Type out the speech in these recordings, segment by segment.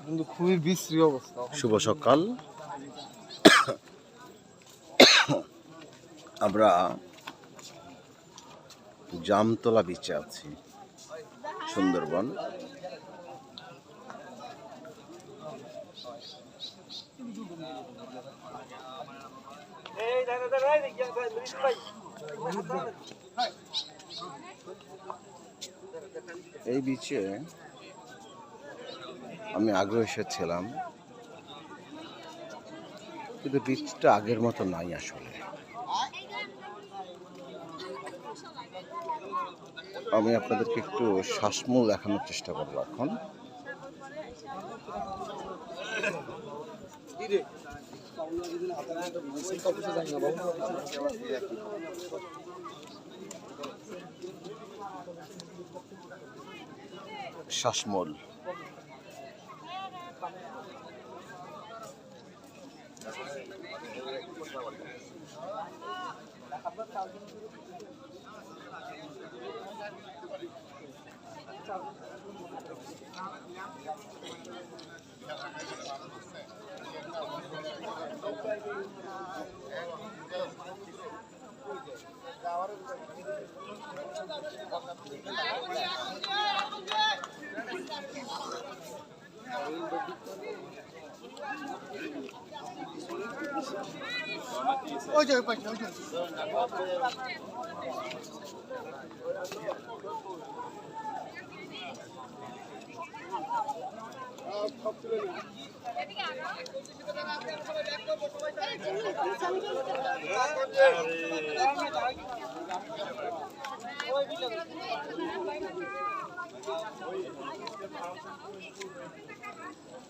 কিন্তু খুবই বিশ্রী অবস্থা। শুভ সকাল। আমরা জামতলা বিচে আছি, সুন্দরবন। এই বিচে আমি আগেও এসেছিলাম, কিন্তু বিচটা আগের মতো নাই আসলে। আমি আপনাদেরকে একটু শ্বাসমূল দেখানোর চেষ্টা করবো এখন। শ্বাসমূল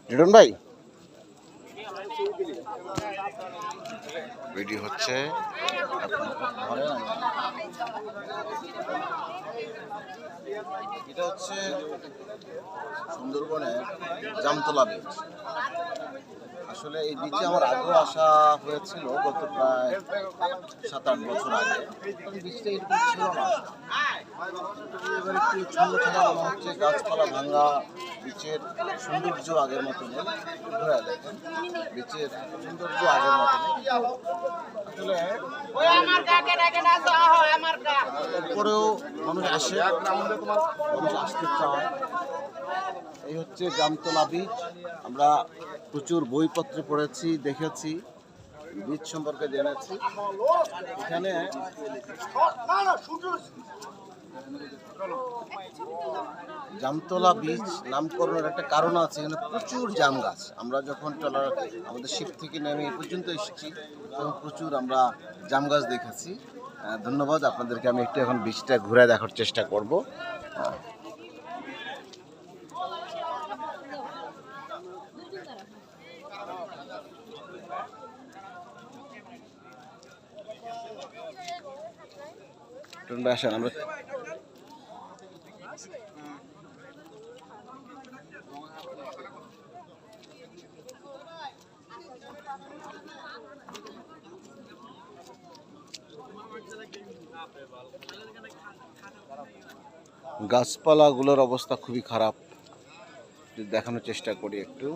রিটন ভাই ভিডিও হচ্ছে। এটা হচ্ছে সুন্দরবনের জামতলা বিচ। আসলে এই বিচে আমার আগেও আসা হয়েছিল, গত প্রায় 7-8 বছর আগে। বিচটা এরকম ছিল না, এবার একটু ছন্নছাড়া মনে হচ্ছে, গাছপালা ভাঙা। বিচের সৌন্দর্য আগের মতো নেই। ঘুরে দেখেন, বিচের সৌন্দর্য আগের মতো নেই। আসলে এরপরেও মানুষ আসে, মানুষ আসতে চায়। এই হচ্ছে জামতলা বিচ। আমরা প্রচুর বইপত্রে পড়েছি, দেখেছি, বিচ সম্পর্কে জেনেছি। এখানে জামতলা বিচ নামকরণের একটা কারণ আছে। এখানে প্রচুর জাম গাছ। আমরা যখন ট্রলার আমাদের শিপ থেকে নেমে এ পর্যন্ত এসেছি, তখন প্রচুর আমরা জাম গাছ দেখেছি। ধন্যবাদ আপনাদেরকে। আমি একটু এখন বিচটা ঘুরে দেখার চেষ্টা করব। আসেন, আমরা গাছপালাগুলোর অবস্থা খুবই খারাপ। দেখানোর চেষ্টা করি একটু।